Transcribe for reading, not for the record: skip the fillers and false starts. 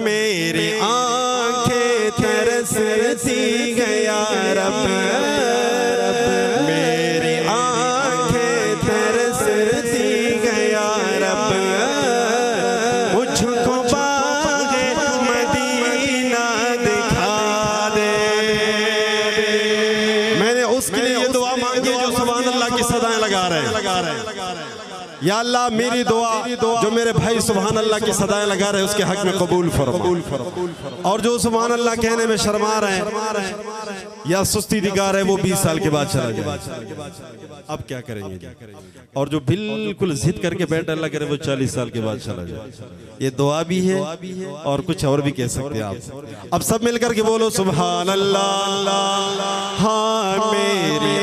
मेरी आंखें तरसती गया रब, मेरी आंखें तरसती गया रब, मुझको बाग़े मदीना दिखा दे। मैंने उसके लिए दुआ मांगी जो सुभान अल्लाह की सदाएं लगा रहे हैं। या अल्लाह मेरी दुआ जो मेरे भाई सुभान अल्लाह की सदाएं लगा रहे हैं उसके हक में कबूल फरमा, और जो सुभान अल्लाह कहने में शर्मा रहे हैं या सुस्ती दिखा रहे हैं वो 20 साल के बाद चला जाए। अब क्या करेंगे? और जो बिल्कुल जिद करके बैठे अल्लाह करे वो 40 साल के बाद चला जाए। ये दुआ भी है और कुछ और भी कह सकते हैं आप। अब सब मिलकर के बोलो सुभान अल्लाह। हाँ मेरी